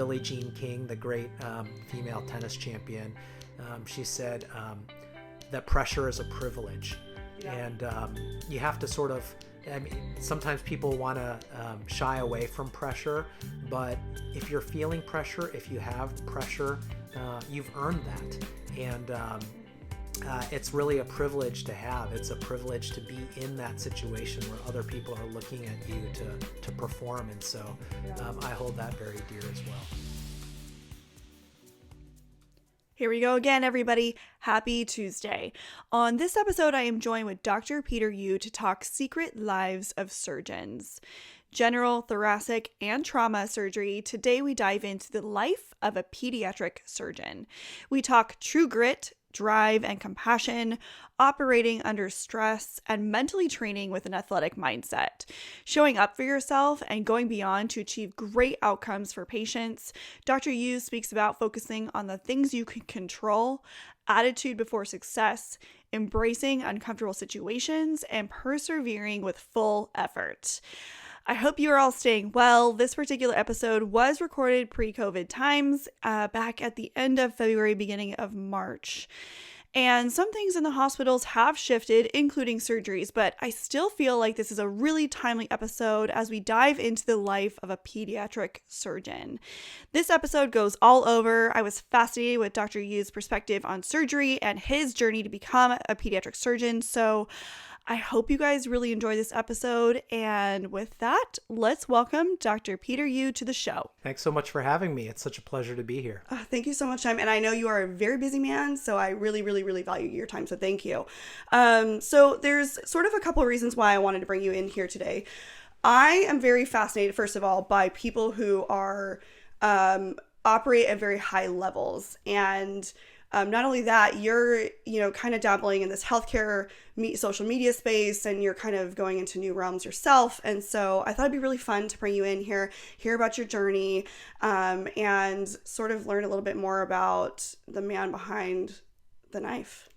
Billie Jean King, the great female tennis champion. She said that pressure is a privilege. Yeah. And you have to sort of, I mean, sometimes people want to shy away from pressure, but if you're feeling pressure, if you have pressure, you've earned that. And it's really a privilege to have. It's a privilege to be in that situation where other people are looking at you to perform. And so I hold that very dear as well. Here we go again, everybody. Happy Tuesday. On this episode, I am joined with Dr. Peter Yu to talk secret lives of surgeons. General, thoracic, and trauma surgery. Today, we dive into the life of a pediatric surgeon. We talk true grit, drive, and compassion, operating under stress, and mentally training with an athletic mindset. Showing up for yourself and going beyond to achieve great outcomes for patients. Dr. Yu speaks about focusing on the things you can control, attitude before success, embracing uncomfortable situations, and persevering with full effort. I hope you are all staying well. This particular episode was recorded pre-COVID times, back at the end of February, beginning of March. And some things in the hospitals have shifted, including surgeries, but I still feel like this is a really timely episode as we dive into the life of a pediatric surgeon. This episode goes all over. I was fascinated with Dr. Yu's perspective on surgery and his journey to become a pediatric surgeon. So I hope you guys really enjoy this episode. And with that, let's welcome Dr. Peter Yu to the show. Thanks so much for having me. It's such a pleasure to be here. Thank you so much, Tim. And I know you are a very busy man, so I really value your time. So thank you. So there's sort of a couple of reasons why I wanted to bring you in here today. I am very fascinated, first of all, by people who are operate at very high levels. And not only that, you're, kind of dabbling in this healthcare social media space, and you're kind of going into new realms yourself. And so I thought it'd be really fun to bring you in here, hear about your journey, and sort of learn a little bit more about the man behind the knife.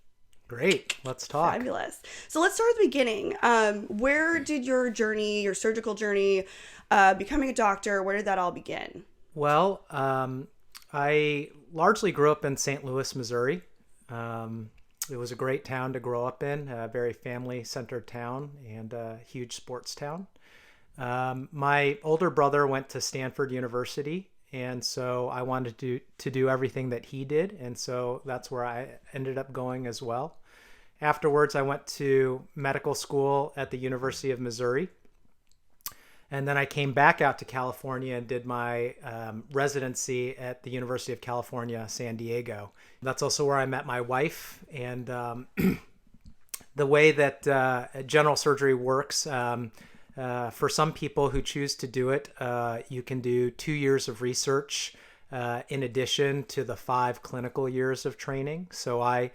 Great. Let's talk. Fabulous. So let's start at the beginning. Where did your journey, your surgical journey, becoming a doctor, where did that all begin? Well, I largely grew up in St. Louis, Missouri. It was a great town to grow up in, a very family-centered town and a huge sports town. My older brother went to Stanford University, and so I wanted to do everything that he did, and so that's where I ended up going as well. Afterwards, I went to medical school at the University of Missouri. And then I came back out to California and did my residency at the University of California, San Diego. That's also where I met my wife. And the way that general surgery works, for some people who choose to do it, you can do 2 years of research in addition to the 5 clinical years of training. So I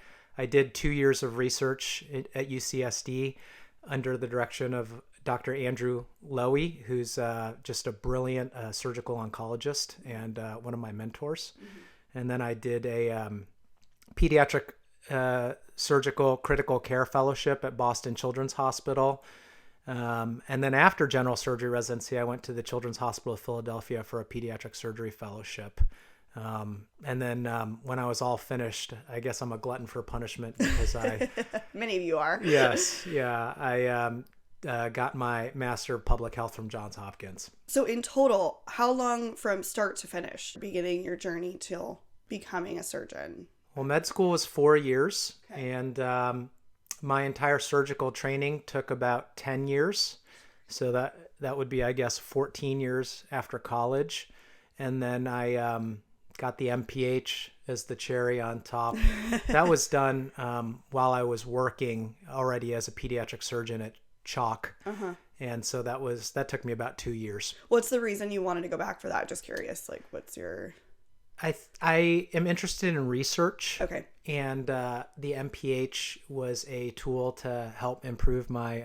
did 2 years of research at UCSD under the direction of Dr. Andrew Lowy, who's just a brilliant surgical oncologist and one of my mentors. Mm-hmm. And then I did a pediatric surgical critical care fellowship at Boston Children's Hospital. And then after general surgery residency, I went to the Children's Hospital of Philadelphia for a pediatric surgery fellowship. And then when I was all finished, I guess I'm a glutton for punishment because Many of you are. Yes. Yeah. I got my Master of Public Health from Johns Hopkins. So in total, how long from start to finish, beginning your journey till becoming a surgeon? Well, med school was 4 years, okay. And my entire surgical training took about 10 years. So that would be, I guess, 14 years after college. And then I got the MPH as the cherry on top. That was done while I was working already as a pediatric surgeon at Chalk. Uh-huh. And so that took me about 2 years. What's the reason you wanted to go back for that? Just curious. Like, what's your... I am interested in research. Okay. And the MPH was a tool to help improve my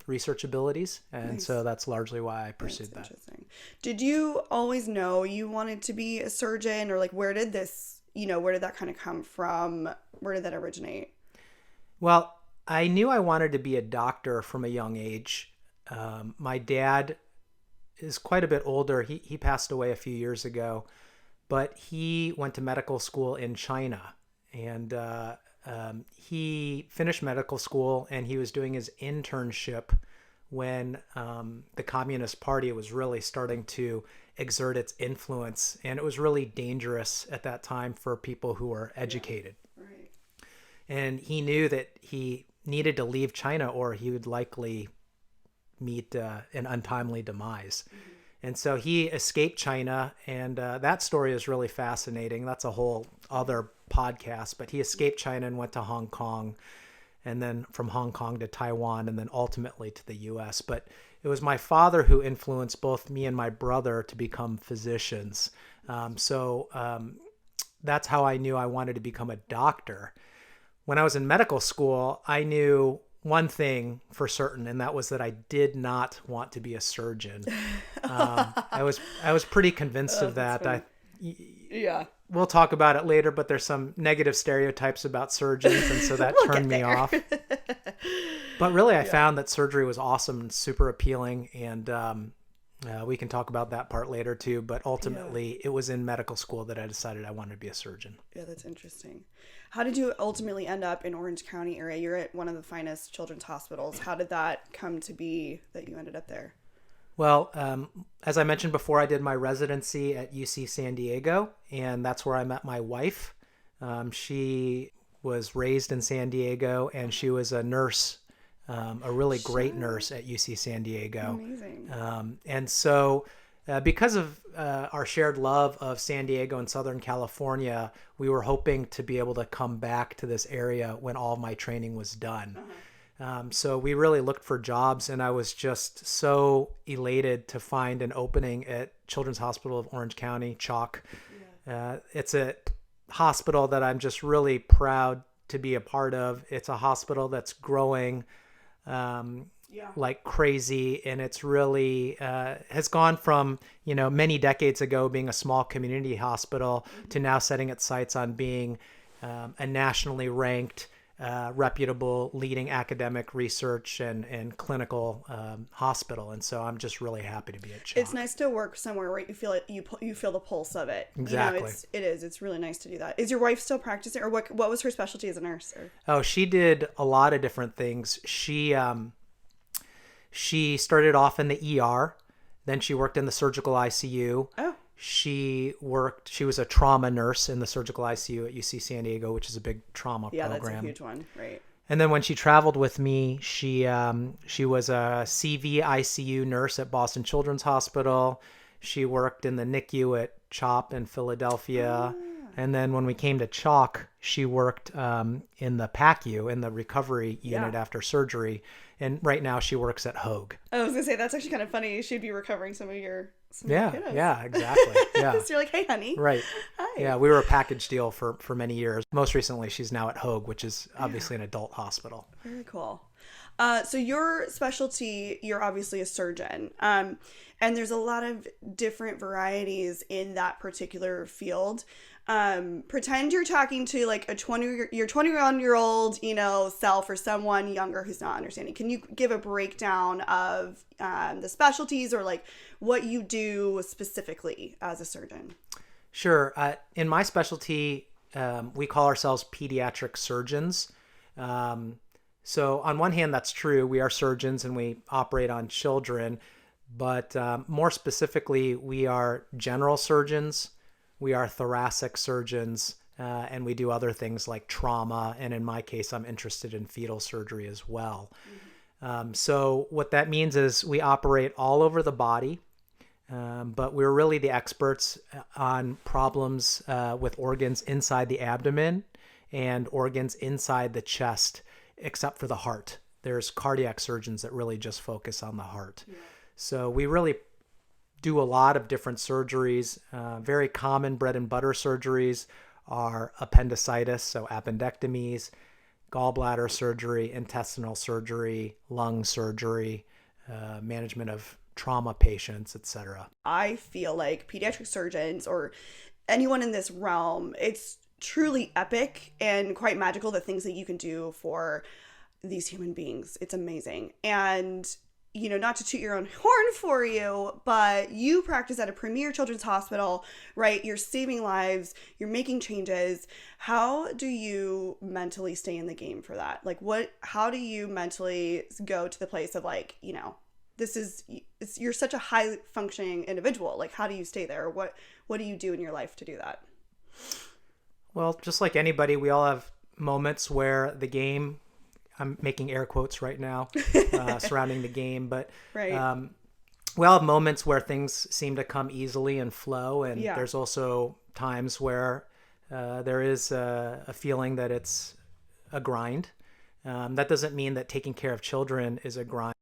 research abilities. And nice. So that's largely why I pursued that. Interesting. Did you always know you wanted to be a surgeon, or like, where did that kind of come from? Where did that originate? Well, I knew I wanted to be a doctor from a young age. My dad is quite a bit older. He passed away a few years ago. but he went to medical school in China, and he finished medical school, and he was doing his internship when the Communist Party was really starting to exert its influence, and it was really dangerous at that time for people who were educated. Yeah. Right. And he knew that he needed to leave China or he would likely meet an untimely demise. Mm-hmm. And so he escaped China, and that story is really fascinating. That's a whole other podcast, but he escaped China and went to Hong Kong, and then from Hong Kong to Taiwan, and then ultimately to the US. But it was my father who influenced both me and my brother to become physicians. So that's how I knew I wanted to become a doctor. When I was in medical school, I knew one thing for certain, and that was that I did not want to be a surgeon. I was pretty convinced of that. Yeah. We'll talk about it later, but there's some negative stereotypes about surgeons, and so that turned me off. But really, I found that surgery was awesome and super appealing, and we can talk about that part later too. But ultimately, it was in medical school that I decided I wanted to be a surgeon. Yeah, that's interesting. How did you ultimately end up in Orange County area? You're at one of the finest children's hospitals. How did that come to be that you ended up there? Well, as I mentioned before, I did my residency at UC San Diego, and that's where I met my wife. She was raised in San Diego, and she was a nurse, a really great nurse at UC San Diego. Amazing. And so because of our shared love of San Diego and Southern California, we were hoping to be able to come back to this area when all of my training was done. Uh-huh. So we really looked for jobs, and I was just so elated to find an opening at Children's Hospital of Orange County, CHOC. Yeah. It's a hospital that I'm just really proud to be a part of. It's a hospital that's growing like crazy, and it's really has gone from, many decades ago being a small community hospital to now setting its sights on being a nationally ranked reputable leading academic research and clinical hospital, and so I'm just really happy to be at CHOC. It's nice to work somewhere where you feel it, you feel the pulse of it. Exactly. It's really nice to do that. Is your wife still practicing, or what was her specialty as a nurse? Or? Oh, she did a lot of different things. She started off in the ER, then she worked in the surgical ICU. Oh. She was a trauma nurse in the surgical ICU at UC San Diego, which is a big trauma program. Yeah, that's a huge one, right? And then when she traveled with me, she was a CV ICU nurse at Boston Children's Hospital. She worked in the NICU at CHOP in Philadelphia. And then when we came to CHOC, she worked in the PACU, in the recovery unit after surgery. And right now she works at Hoag. I was going to say, that's actually kind of funny. She'd be recovering some of your kiddos. Yeah, exactly. Yeah. So you're like, hey, honey. Right. Hi. Yeah, we were a package deal for many years. Most recently, she's now at Hoag, which is obviously an adult hospital. Very cool. So your specialty, you're obviously a surgeon. And there's a lot of different varieties in that particular field. Pretend you're talking to like your 21-year-old, self, or someone younger who's not understanding. Can you give a breakdown of the specialties, or like what you do specifically as a surgeon? Sure. In my specialty, we call ourselves pediatric surgeons. So on one hand, that's true. We are surgeons and we operate on children, but more specifically, we are general surgeons. We are thoracic surgeons, and we do other things like trauma. And in my case, I'm interested in fetal surgery as well. Mm-hmm. So what that means is we operate all over the body, but we're really the experts on problems with organs inside the abdomen and organs inside the chest, except for the heart. There's cardiac surgeons that really just focus on the heart. Yeah. So we really do a lot of different surgeries. Very common bread and butter surgeries are appendicitis, so appendectomies, gallbladder surgery, intestinal surgery, lung surgery, management of trauma patients, etc. I feel like pediatric surgeons, or anyone in this realm, it's truly epic and quite magical, the things that you can do for these human beings. It's amazing. And not to toot your own horn for you, but you practice at a premier children's hospital, right? You're saving lives, you're making changes. How do you mentally stay in the game for that? Like how do you mentally go to the place of like, you're such a high functioning individual. Like, how do you stay there? What do you do in your life to do that? Well, just like anybody, we all have moments where the game, I'm making air quotes right now, surrounding the game, but right. We all have moments where things seem to come easily and flow. And there's also times where there is a feeling that it's a grind. That doesn't mean that taking care of children is a grind.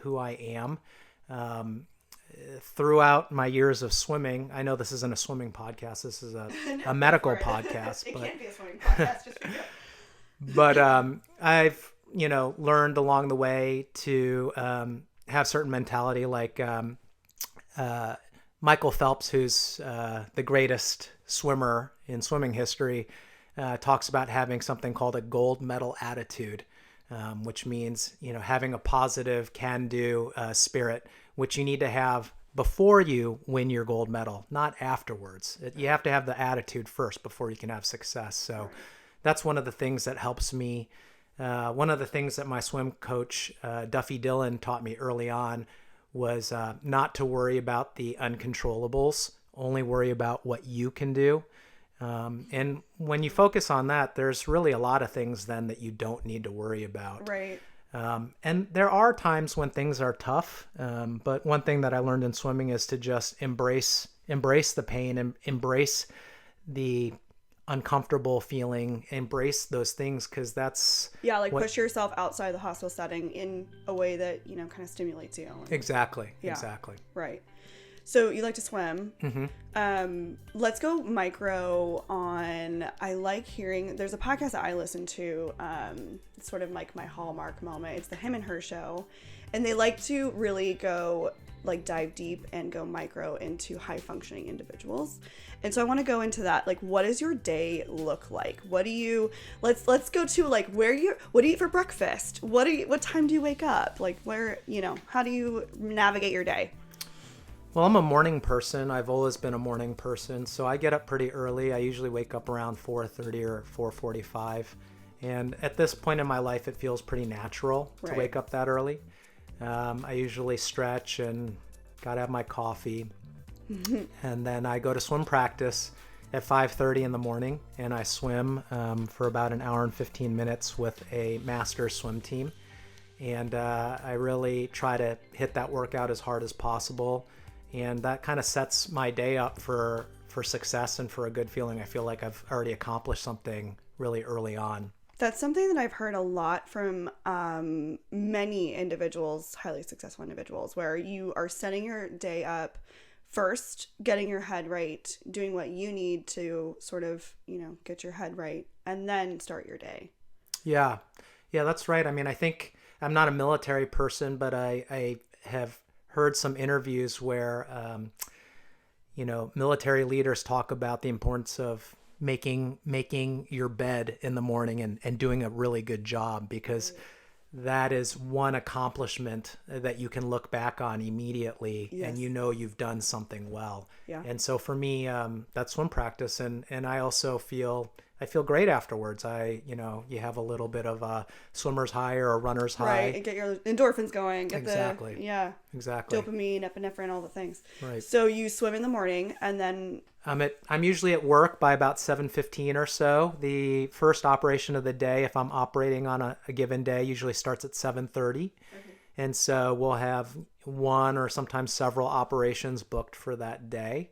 Who I am. Throughout my years of swimming, I know this isn't a swimming podcast. This is a medical podcast. It can't be a swimming podcast, just for you. But I've, learned along the way to have certain mentality, like Michael Phelps, who's the greatest swimmer in swimming history, talks about having something called a gold medal attitude. Which means, having a positive can-do spirit, which you need to have before you win your gold medal, not afterwards. You have to have the attitude first before you can have success. So that's one of the things that helps me. One of the things that my swim coach, Duffy Dillon, taught me early on was not to worry about the uncontrollables, only worry about what you can do. And when you focus on that, there's really a lot of things then that you don't need to worry about. Right. And there are times when things are tough. But one thing that I learned in swimming is to just embrace the pain and embrace the uncomfortable feeling, embrace those things. 'Cause that's push yourself outside the hospital setting in a way that, kind of stimulates you. Exactly. Yeah. Exactly. Right. So you like to swim. Mm-hmm. Let's go micro on, I like hearing, there's a podcast that I listen to, it's sort of like my hallmark moment. It's the Him and Her Show. And they like to really go, like, dive deep and go micro into high functioning individuals. And so I want to go into that. Like, what does your day look like? What do you, let's go to like what do you eat for breakfast? What time do you wake up? Like how do you navigate your day? Well, I'm a morning person. I've always been a morning person. So I get up pretty early. I usually wake up around 4:30 or 4:45. And at this point in my life, it feels pretty natural to wake up that early. I usually stretch and gotta have my coffee. And then I go to swim practice at 5:30 in the morning. And I swim for about an hour and 15 minutes with a master swim team. And I really try to hit that workout as hard as possible. And that kind of sets my day up for success and for a good feeling. I feel like I've already accomplished something really early on. That's something that I've heard a lot from many individuals, highly successful individuals, where you are setting your day up first, getting your head right, doing what you need to sort of, get your head right, and then start your day. Yeah, that's right. I mean, I think I'm not a military person, but I have heard some interviews where, military leaders talk about the importance of making your bed in the morning and doing a really good job, because that is one accomplishment that you can look back on immediately. Yes. And you've done something well. Yeah. And so for me, that's swim practice. And I also feel great afterwards. You have a little bit of a swimmer's high or a runner's high. Right, and get your endorphins going. Exactly. Exactly. Dopamine, epinephrine, all the things. Right. So you swim in the morning, and then... I'm usually at work by about 7:15 or so. The first operation of the day, if I'm operating on a given day, usually starts at 7:30. Okay. And so we'll have one or sometimes several operations booked for that day.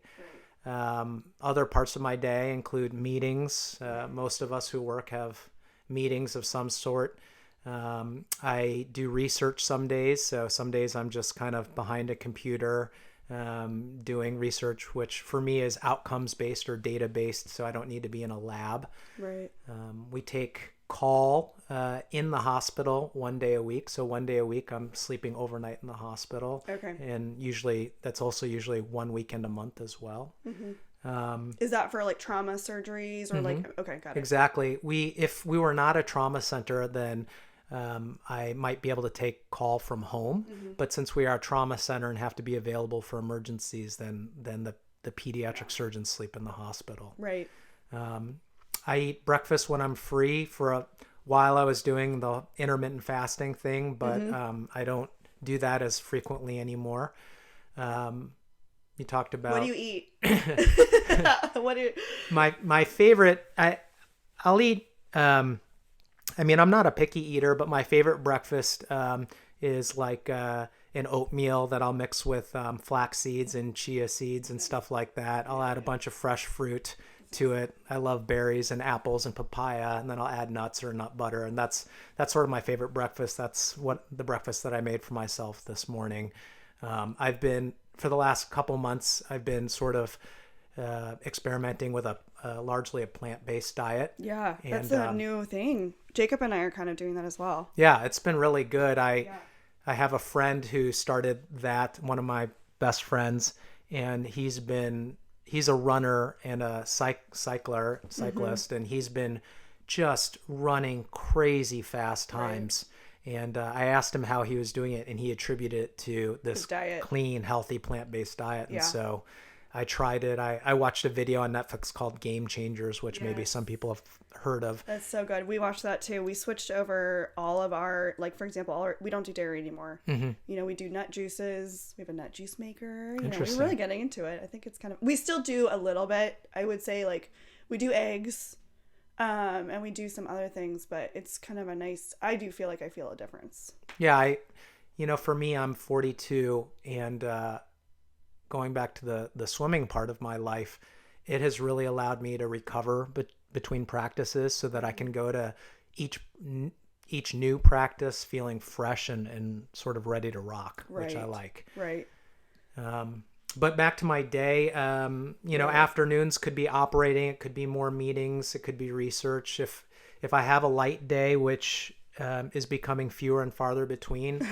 Other parts of my day include meetings. Most of us who work have meetings of some sort. I do research some days. So some days I'm just kind of behind a computer doing research, which for me is outcomes based or data based. So I don't need to be in a lab. Right. We take call in the hospital one day a week. So one day a week I'm sleeping overnight in the hospital. Okay. And that's also usually one weekend a month as well. Mm-hmm. Is that for like trauma surgeries or like, okay, got it. Exactly. If we were not a trauma center, then I might be able to take call from home. But since we are a trauma center and have to be available for emergencies, then the pediatric surgeons sleep in the hospital. Right. I eat breakfast when I'm free. For a while I was doing the intermittent fasting thing, but I don't do that as frequently anymore. You talked about... What do you eat? What do you... My favorite... I'll eat... I mean, I'm not a picky eater, but my favorite breakfast is like an oatmeal that I'll mix with flax seeds and chia seeds and stuff like that. I'll add a bunch of fresh fruit to it. I love berries and apples and papaya, and then I'll add nuts or nut butter, and that's sort of my favorite breakfast. That's what the breakfast that I made for myself this morning. For the last couple months, I've been sort of experimenting with a largely a plant-based diet. Yeah, that's a new thing. Jacob and I are kind of doing that as well. Yeah, it's been really good. I have a friend who started that, one of my best friends, and he's a runner and a cyclist, and he's been just running crazy fast times. Right. And I asked him how he was doing it, and he attributed it to this clean, healthy, plant-based diet. And so I tried it. I watched a video on Netflix called Game Changers, which maybe some people have heard of. That's so good. We watched that too. We switched over all of our, like, for example, we don't do dairy anymore. You know, we do nut juices. We have a nut juice maker. You know, we're really getting into it. I think it's kind of, we still do a little bit. I would say, like, we do eggs, and we do some other things, but it's kind of a nice, I do feel like I feel a difference. Yeah. For me, I'm 42, and going back to the swimming part of my life, it has really allowed me to recover between practices so that I can go to each new practice feeling fresh and sort of ready to rock, which I like. Right. But back to my day, afternoons could be operating, it could be more meetings, it could be research. If I have a light day, which is becoming fewer and farther between,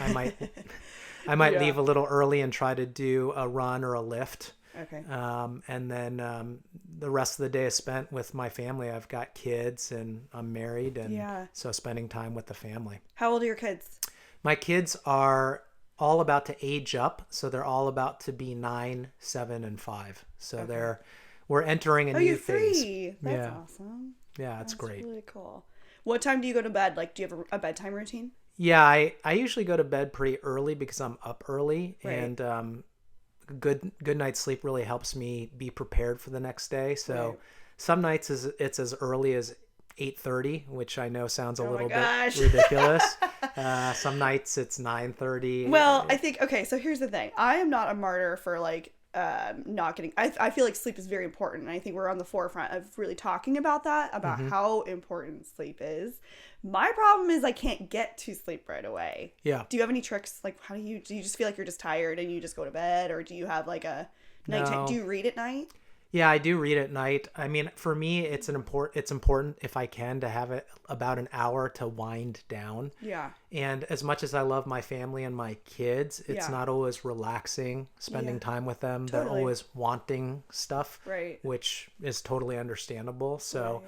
I might leave a little early and try to do a run or a lift. Okay. And then the rest of the day is spent with my family. I've got kids and I'm married, and so spending time with the family. How old are your kids? My kids are all about to age up, so they're all about to be 9, 7, and 5. So we're entering a new phase. 3. That's awesome. Yeah, that's great. That's really cool. What time do you go to bed? Like, do you have a bedtime routine? Yeah, I usually go to bed pretty early because I'm up early, and good night's sleep really helps me be prepared for the next day. So some nights it's as early as 8:30, which I know sounds a little bit ridiculous. Some nights it's 9:30. Well, I think, okay, so here's the thing. I am not a martyr for like not getting, I feel like sleep is very important, and I think we're on the forefront of really talking about that, about how important sleep is. My problem is I can't get to sleep right away. Yeah. Do you have any tricks? Like, do you just feel like you're just tired and you just go to bed, or do you have like a nighttime? No. Do you read at night? Yeah, I do read at night. I mean, for me, it's important if I can to have it about an hour to wind down. Yeah. And as much as I love my family and my kids, it's not always relaxing spending time with them. Totally. They're always wanting stuff, which is totally understandable. So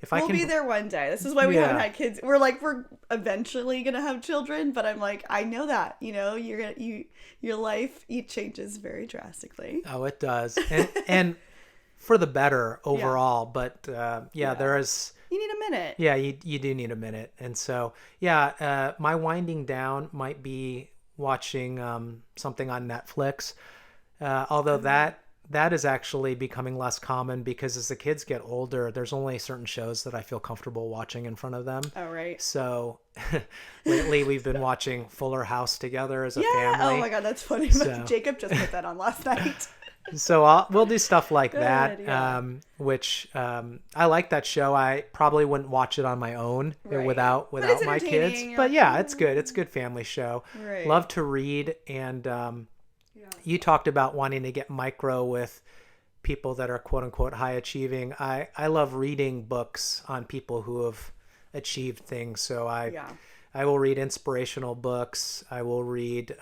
if I can be there one day. This is why we haven't had kids. We're eventually gonna have children, but I'm like, I know that, your life changes very drastically. Oh, it does, and for the better overall. But there is. You need a minute. Yeah, you do need a minute, and so my winding down might be watching something on Netflix, although that is actually becoming less common because as the kids get older, there's only certain shows that I feel comfortable watching in front of them. Oh, right. So lately we've been watching Fuller House together as a family. Oh my God, that's funny. So, Jacob just put that on last night. So we'll do stuff like that, which I like that show. I probably wouldn't watch it on my own without my kids. But it's good. It's a good family show. Right. Love to read, and you talked about wanting to get micro with people that are quote unquote high achieving. I love reading books on people who have achieved things. So I will read inspirational books. I will read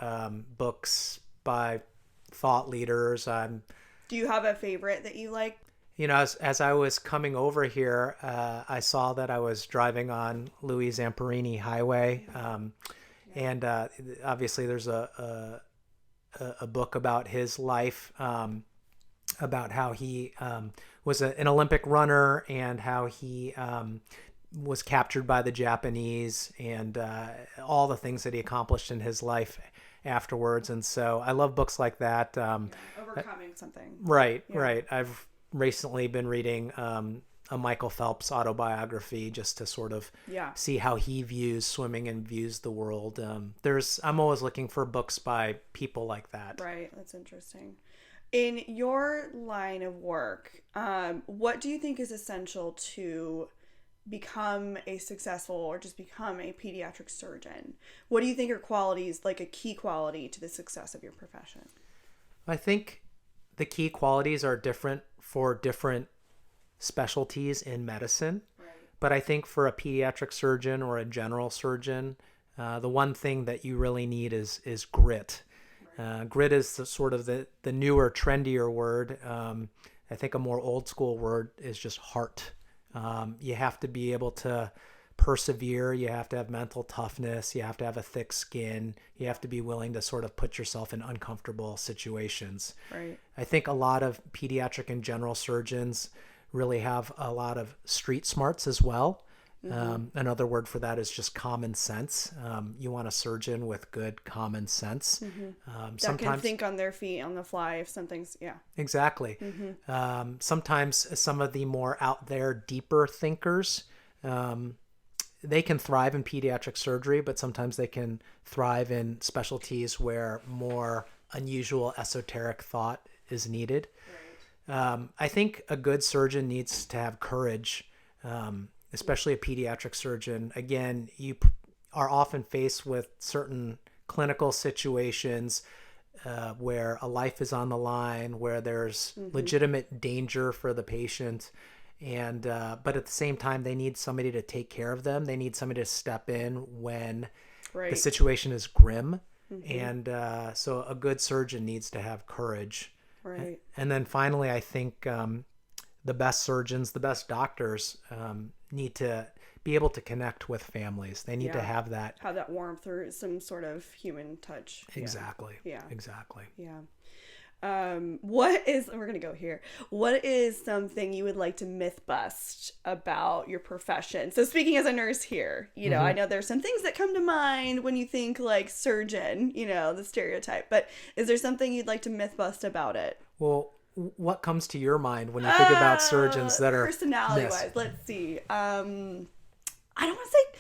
books by thought leaders. I'm Do you have a favorite that you like? You know, as I was coming over here, I saw that I was driving on Louis Zamperini Highway, and obviously there's a book about his life, about how he was an Olympic runner and how he was captured by the Japanese, and all the things that he accomplished in his life afterwards. And so I love books like that. Overcoming something. Right. I've recently been reading a Michael Phelps autobiography just to sort of see how he views swimming and views the world. I'm always looking for books by people like that. Right. That's interesting. In your line of work, what do you think is essential to become a successful or just become a pediatric surgeon? What do you think are qualities, like a key quality to the success of your profession? I think the key qualities are different for different specialties in medicine. Right. But I think for a pediatric surgeon or a general surgeon, the one thing that you really need is grit. Grit is sort of the newer, trendier word. I think a more old school word is just heart. You have to be able to persevere. You have to have mental toughness. You have to have a thick skin. You have to be willing to sort of put yourself in uncomfortable situations. Right. I think a lot of pediatric and general surgeons really have a lot of street smarts as well. Another word for that is just common sense. You want a surgeon with good common sense. That can think on their feet on the fly if something's, Exactly. Sometimes some of the more out there, deeper thinkers, they can thrive in pediatric surgery, but sometimes they can thrive in specialties where more unusual esoteric thought is needed. Right. I think a good surgeon needs to have courage, especially a pediatric surgeon. Again, you are often faced with certain clinical situations where a life is on the line, where there's legitimate danger for the patient. And but at the same time, they need somebody to take care of them. They need somebody to step in when the situation is grim. And so a good surgeon needs to have courage. Right. And then finally, I think the best surgeons, the best doctors need to be able to connect with families. They need to have that warmth or some sort of human touch. Exactly. Yeah. Exactly. Yeah. We're going to go here. What is something you would like to myth bust about your profession? So speaking as a nurse here, I know there's some things that come to mind when you think like surgeon, the stereotype, but is there something you'd like to myth bust about it? Well, what comes to your mind when you think about surgeons that are personality-wise? Let's see. I don't want to say,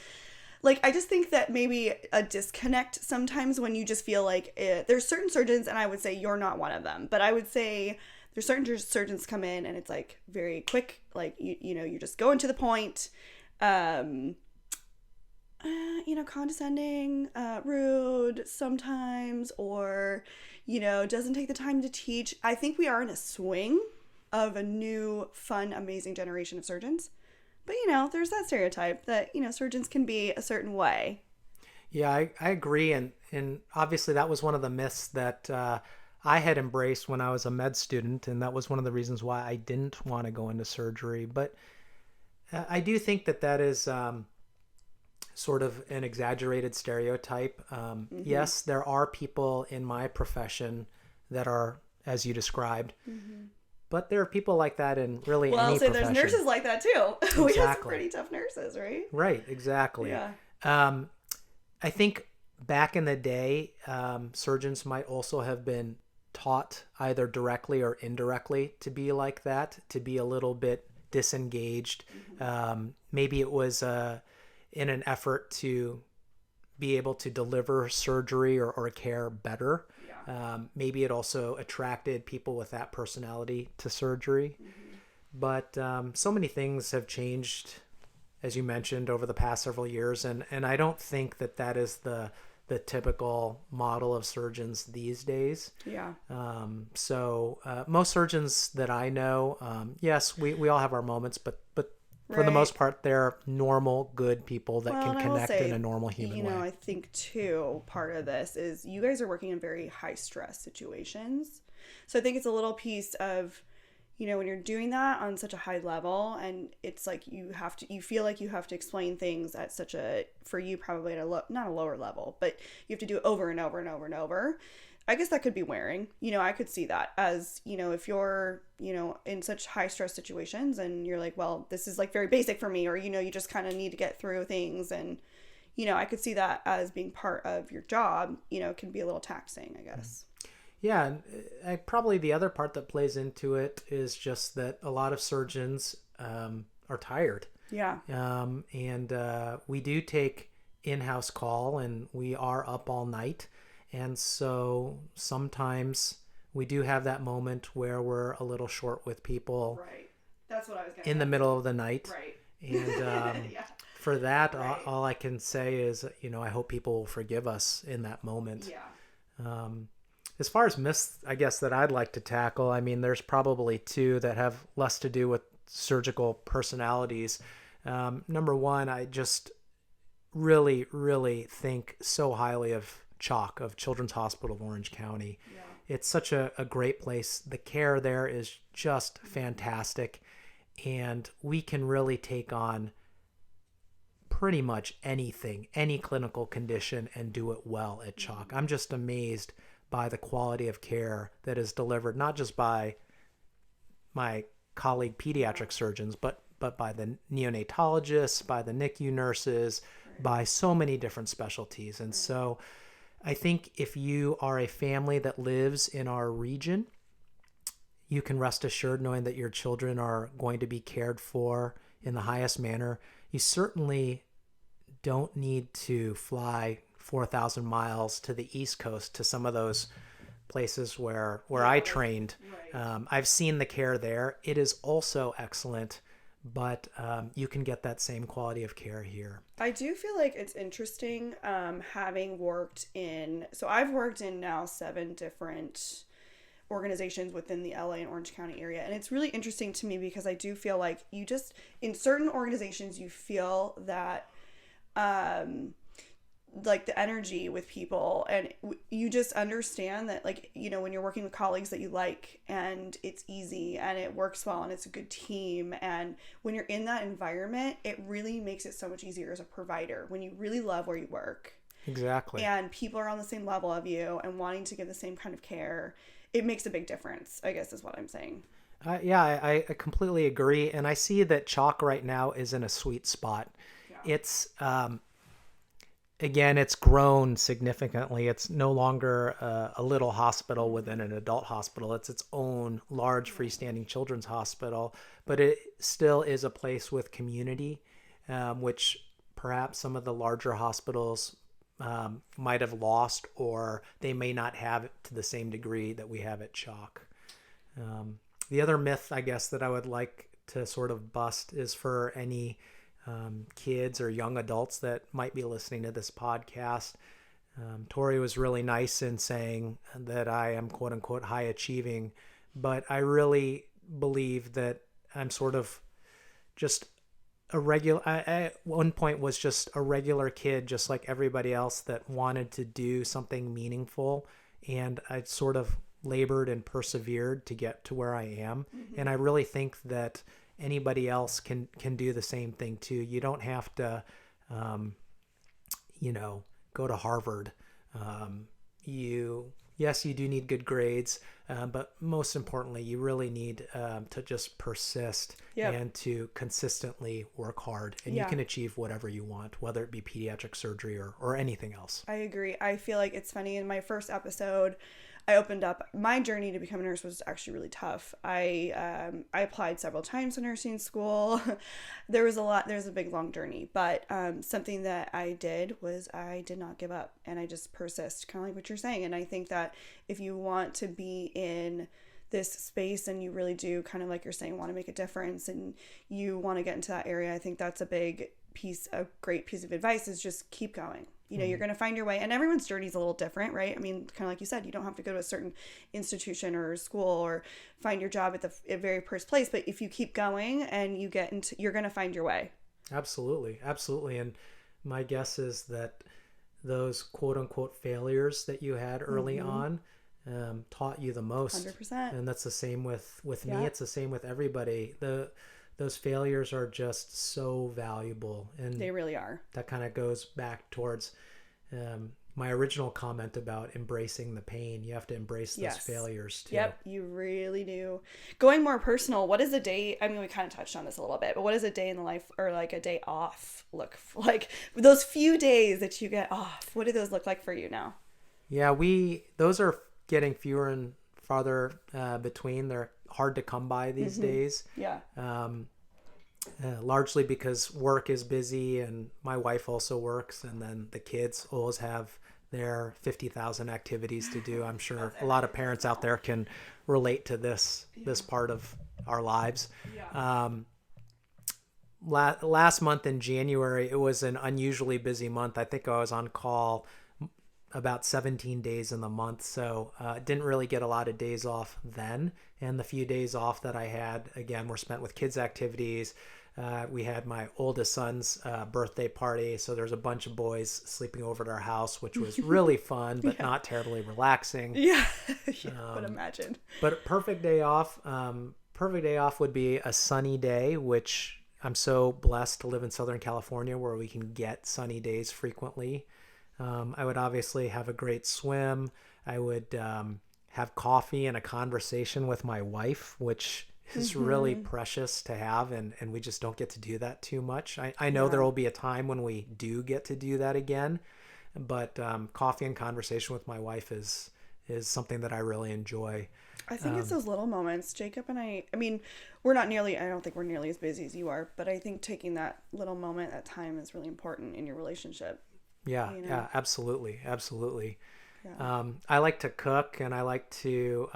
like, I just think that maybe a disconnect sometimes when you just feel like there's certain surgeons, and I would say you're not one of them, but I would say there's certain surgeons come in and it's like very quick, like you just go into the point, condescending, rude sometimes, or doesn't take the time to teach. I think we are in a swing of a new, fun, amazing generation of surgeons. But, there's that stereotype that, surgeons can be a certain way. Yeah, I agree. And obviously that was one of the myths that I had embraced when I was a med student. And that was one of the reasons why I didn't want to go into surgery. But I do think that is sort of an exaggerated stereotype. Yes, there are people in my profession that are, as you described, but there are people like that in really any profession. Well, I'll say there's nurses like that too. Exactly. We have some pretty tough nurses, right? Right, exactly. Yeah. I think back in the day, surgeons might also have been taught either directly or indirectly to be like that, to be a little bit disengaged. Maybe it was in an effort to be able to deliver surgery or care better. Maybe it also attracted people with that personality to surgery. But so many things have changed, as you mentioned, over the past several years. And I don't think that is the typical model of surgeons these days. Yeah. So most surgeons that I know, yes, we all have our moments, but for the most part, they're normal, good people that can connect in a normal human way. I think, too, part of this is you guys are working in very high-stress situations. So I think it's a little piece of, when you're doing that on such a high level, and it's like you feel like you have to explain things at such a, for you probably at not a lower level, but you have to do it over and over and over and over. I guess that could be wearing. I could see that as, if you're, in such high stress situations and you're like, well, this is like very basic for me, or, you just kind of need to get through things. And, I could see that as being part of your job, can be a little taxing, I guess. Yeah, and probably the other part that plays into it is just that a lot of surgeons are tired. Yeah. And we do take in-house call, and we are up all night. And so sometimes we do have that moment where we're a little short with people. Right. That's what I was going to in the middle of the night. Right. And yeah. For that, Right. all I can say is, I hope people will forgive us in that moment. Yeah. As far as myths, I guess, that I'd like to tackle, I mean, there's probably two that have less to do with surgical personalities. Number one, I just really, really think so highly of CHOC, of Children's Hospital of Orange County. Yeah. It's such a great place. The care there is just fantastic. And we can really take on pretty much anything, any clinical condition, and do it well at CHOC. I'm just amazed by the quality of care that is delivered, not just by my colleague pediatric surgeons, but by the neonatologists, by the NICU nurses, by so many different specialties. And so I think if you are a family that lives in our region, you can rest assured knowing that your children are going to be cared for in the highest manner. You certainly don't need to fly 4,000 miles to the East Coast to some of those places where I trained. Right. I've seen the care there. It is also excellent, but you can get that same quality of care here. I do feel like it's interesting having worked so I've worked in now 7 different organizations within the LA and Orange County area. And it's really interesting to me because I do feel like in certain organizations, you feel that like the energy with people, and you just understand that, like, when you're working with colleagues that you like, and it's easy and it works well and it's a good team, and when you're in that environment, it really makes it so much easier as a provider when you really love where you work. Exactly. And people are on the same level of you and wanting to give the same kind of care. It makes a big difference, I guess is what I'm saying. I completely agree. And I see that CHOC right now is in a sweet spot. Yeah. It's, again, it's grown significantly. It's no longer a little hospital within an adult hospital. It's its own large freestanding children's hospital, but it still is a place with community, which perhaps some of the larger hospitals might have lost, or they may not have it to the same degree that we have at CHOC. The other myth, I guess, that I would like to sort of bust is for any kids or young adults that might be listening to this podcast. Tori was really nice in saying that I am quote unquote high achieving, but I really believe that I'm sort of just a regular, I at one point was just a regular kid, just like everybody else, that wanted to do something meaningful. And I sort of labored and persevered to get to where I am. Mm-hmm. And I really think that anybody else can do the same thing too. You don't have to, go to Harvard. Yes, you do need good grades, but most importantly, you really need to just persist. Yep. And to consistently work hard, and you can achieve whatever you want, whether it be pediatric surgery or anything else. I agree. I feel like it's funny. In my first episode, I opened up my journey to become a nurse was actually really tough. I applied several times to nursing school. There's a big long journey, but something that I did was I did not give up, and I just persist, kind of like what you're saying. And I think that if you want to be in this space and you really do, kind of like you're saying, want to make a difference and you want to get into that area, I think that's a great piece of advice is just keep going. You're going to find your way, and everyone's journey is a little different, right? I mean, kind of like you said, you don't have to go to a certain institution or school or find your job at the very first place, but if you keep going and you're going to find your way. Absolutely. Absolutely. And my guess is that those quote unquote failures that you had early on, taught you the most. 100%. And that's the same with me. Yeah. It's the same with everybody. Those failures are just so valuable. And They really are. that kind of goes back towards my original comment about embracing the pain. You have to embrace those failures too. Yep, you really do. Going more personal, what is a day? I mean, we kind of touched on this a little bit, but what does a day in the life or like a day off look like? Those few days that you get off, what do those look like for you now? Yeah, those are getting fewer and farther between. They're hard to come by these days. Yeah. Largely because work is busy and my wife also works, and then the kids always have their 50,000 activities to do. I'm sure a lot of parents out there can relate to this part of our lives. Yeah. Last month in January, it was an unusually busy month. I think I was on call about 17 days in the month, so didn't really get a lot of days off then. And the few days off that I had, again, were spent with kids' activities. We had my oldest son's birthday party, so there's a bunch of boys sleeping over at our house, which was really fun, but not terribly relaxing. Yeah, I would imagine. But a perfect day off would be a sunny day, which I'm so blessed to live in Southern California where we can get sunny days frequently. I would obviously have a great swim. I would have coffee and a conversation with my wife, which is really precious to have, and we just don't get to do that too much. I know there will be a time when we do get to do that again, but coffee and conversation with my wife is something that I really enjoy. I think it's those little moments. Jacob and I mean, I don't think we're nearly as busy as you are, but I think taking that little moment, that time is really important in your relationship. Yeah, you know? yeah, absolutely. Yeah. I like to cook, and I like to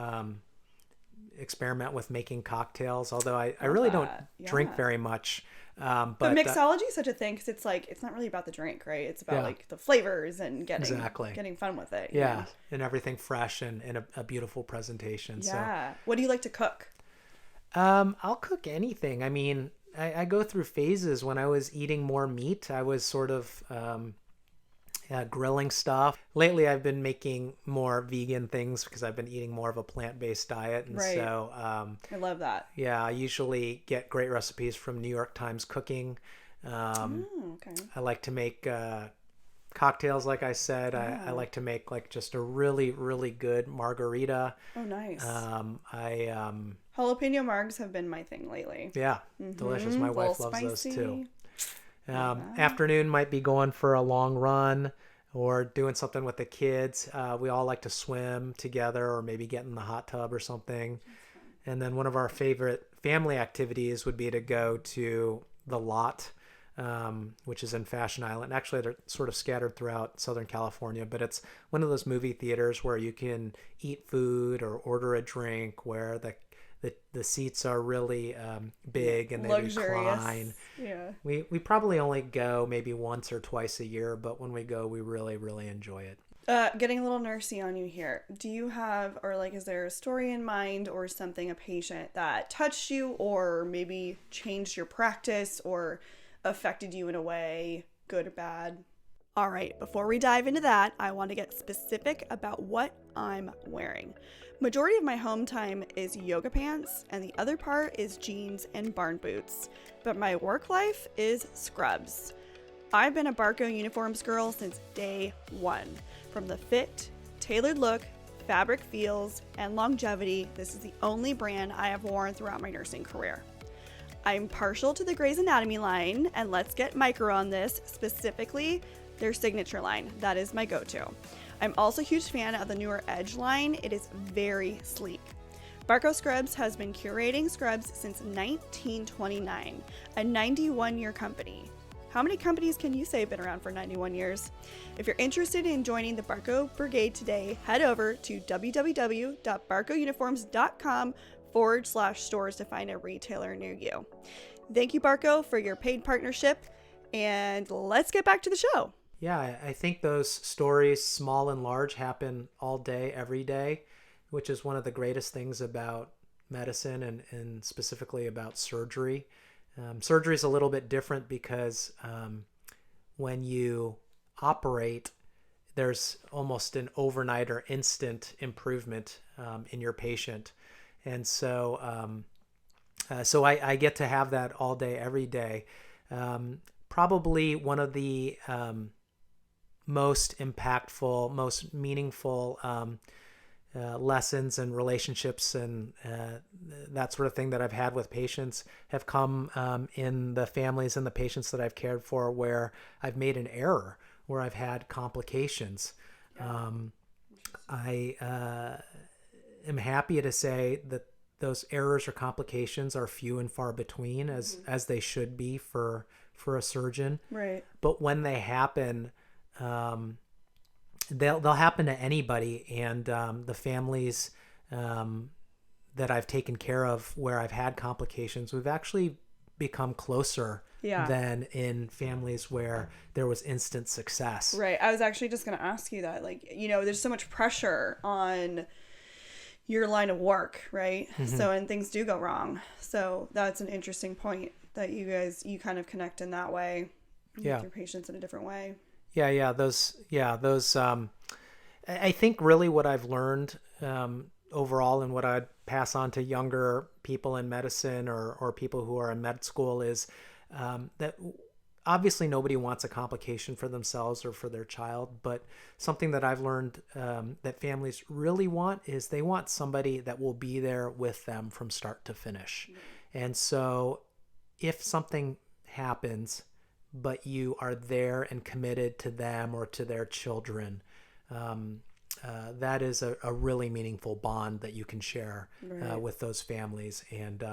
experiment with making cocktails, although I really don't drink very much. But mixology is such a thing because it's like, it's not really about the drink, right? It's about like the flavors and getting fun with it. Yeah, know? And everything fresh and a beautiful presentation. Yeah. So, what do you like to cook? I'll cook anything. I mean, I go through phases. When I was eating more meat, I was sort of grilling stuff. Lately, I've been making more vegan things because I've been eating more of a plant-based diet. And so I love that. Yeah, I usually get great recipes from New York Times Cooking. Okay. I like to make cocktails, like I said. I like to make like just a really, really good margarita. Oh, nice. Jalapeno margs have been my thing lately. Yeah, delicious. My wife loves those too. Afternoon might be going for a long run or doing something with the kids. We all like to swim together or maybe get in the hot tub or something. And then one of our favorite family activities would be to go to the Lot, which is in Fashion Island. Actually, they're sort of scattered throughout Southern California, but it's one of those movie theaters where you can eat food or order a drink, where the seats are really big and they recline. Yeah. We probably only go maybe once or twice a year, but when we go, we really, really enjoy it. Getting a little nursey on you here. Do you have, or like, is there a story in mind or something, a patient that touched you or maybe changed your practice or affected you in a way, good or bad? All right, before we dive into that, I want to get specific about what I'm wearing. Majority of my home time is yoga pants, and the other part is jeans and barn boots. But my work life is scrubs. I've been a Barco uniforms girl since day one. From the fit, tailored look, fabric feels, and longevity, this is the only brand I have worn throughout my nursing career. I'm partial to the Grey's Anatomy line, and let's get micro on this, specifically their signature line. That is my go-to. I'm also a huge fan of the newer Edge line. It is very sleek. Barco Scrubs has been curating scrubs since 1929, a 91-year company. How many companies can you say have been around for 91 years? If you're interested in joining the Barco Brigade today, head over to www.barcouniforms.com/stores to find a retailer near you. Thank you, Barco, for your paid partnership, and let's get back to the show. Yeah, I think those stories, small and large, happen all day, every day, which is one of the greatest things about medicine and specifically about surgery. Surgery is a little bit different because when you operate, there's almost an overnight or instant improvement in your patient. And so, I get to have that all day, every day. Probably one of the most impactful, most meaningful lessons and relationships and that sort of thing that I've had with patients have come in the families and the patients that I've cared for where I've made an error, where I've had complications. I am happy to say that those errors or complications are few and far between, as they should be for a surgeon. Right. But when they happen, they'll happen to anybody, and the families that I've taken care of where I've had complications, we've actually become closer than in families where there was instant success. Right. I was actually just going to ask you that. Like, there's so much pressure on your line of work, right? Mm-hmm. So, and things do go wrong. So that's an interesting point that you kind of connect in that way with your patients in a different way. Those, I think really what I've learned overall and what I'd pass on to younger people in medicine or people who are in med school is that obviously nobody wants a complication for themselves or for their child, but something that I've learned that families really want is they want somebody that will be there with them from start to finish. Mm-hmm. And so if something happens, but you are there and committed to them or to their children, that is a really meaningful bond that you can share with those families. And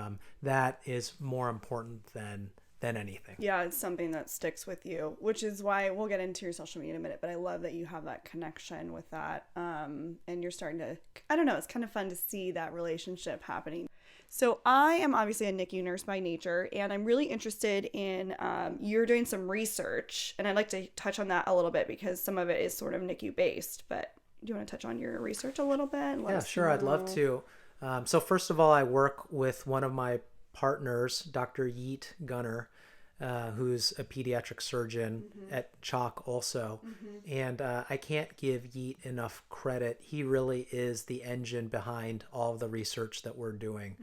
that is more important than anything. Yeah, it's something that sticks with you, which is why we'll get into your social media in a minute, but I love that you have that connection with that. And you're starting to, I don't know, it's kind of fun to see that relationship happening. So I am obviously a NICU nurse by nature, and I'm really interested in, you're doing some research, and I'd like to touch on that a little bit because some of it is sort of NICU based, but do you want to touch on your research a little bit? Yeah, sure. I'd love to. So first of all, I work with one of my partners, Dr. Yeet Gunner, who's a pediatric surgeon at Chalk also. Mm-hmm. And I can't give Yeet enough credit. He really is the engine behind all of the research that we're doing.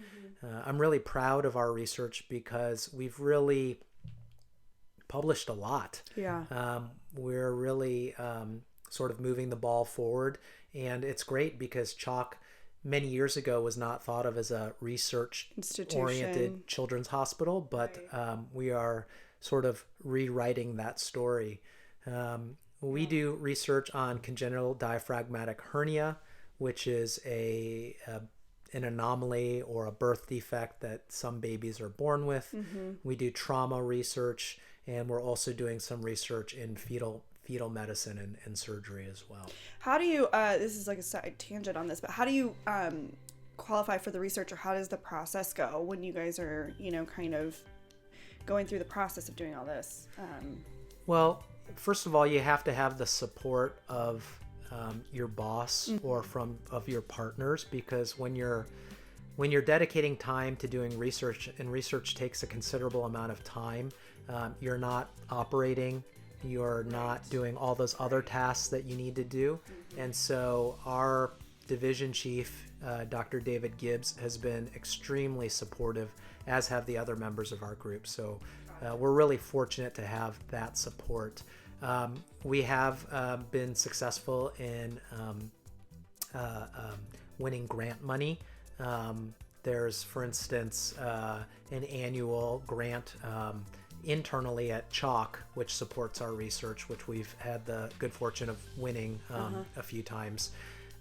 Mm-hmm. I'm really proud of our research because we've really published a lot. Yeah. We're really sort of moving the ball forward. And it's great because Chalk many years ago was not thought of as a research-oriented children's hospital, but we are sort of rewriting that story. We do research on congenital diaphragmatic hernia, which is an anomaly or a birth defect that some babies are born with. Mm-hmm. We do trauma research, and we're also doing some research in fetal medicine and surgery as well. How do you, this is like a side tangent on this, but how do you qualify for the research, or how does the process go when you guys are, kind of going through the process of doing all this? Well, first of all, you have to have the support of your boss or of your partners, because when you're dedicating time to doing research, and research takes a considerable amount of time, you're not operating, you're not doing all those other tasks that you need to do. Mm-hmm. And so our division chief, Dr. David Gibbs, has been extremely supportive, as have the other members of our group. So we're really fortunate to have that support. We have been successful in winning grant money. There's, for instance, an annual grant internally at Chalk, which supports our research, which we've had the good fortune of winning a few times.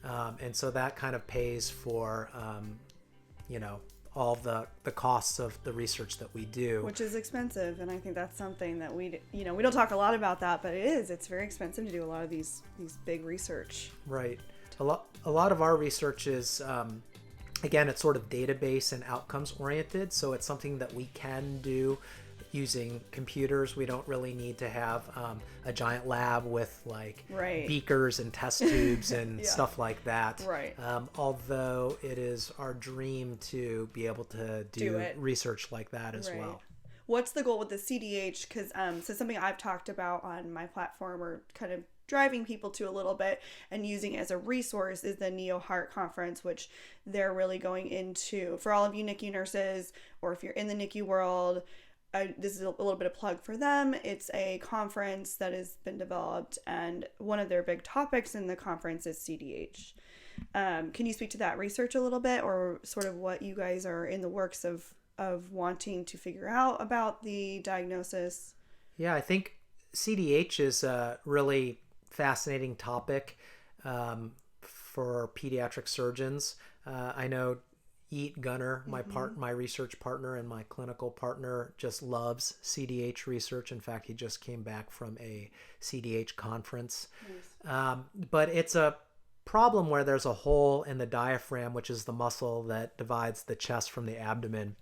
And so that kind of pays for, all the costs of the research that we do. Which is expensive. And I think that's something that we don't talk a lot about that, but it's very expensive to do a lot of these big research. Right. A lot of our research is, again, it's sort of database and outcomes oriented. So it's something that we can do using computers. We don't really need to have a giant lab with beakers and test tubes and stuff like that. Right. Although it is our dream to be able to do research like that as well. What's the goal with the CDH? Because so something I've talked about on my platform, or kind of driving people to a little bit and using it as a resource is the Neo Heart Conference, which they're really going into. For all of you NICU nurses, or if you're in the NICU world, this is a little bit of plug for them. It's a conference that has been developed, and one of their big topics in the conference is CDH. Can you speak to that research a little bit, or sort of what you guys are in the works of wanting to figure out about the diagnosis? Yeah, I think CDH is a really fascinating topic for pediatric surgeons. I know Eat Gunner, my research partner and my clinical partner, just loves CDH research. In fact, he just came back from a CDH conference. Nice. But it's a problem where there's a hole in the diaphragm, which is the muscle that divides the chest from the abdomen.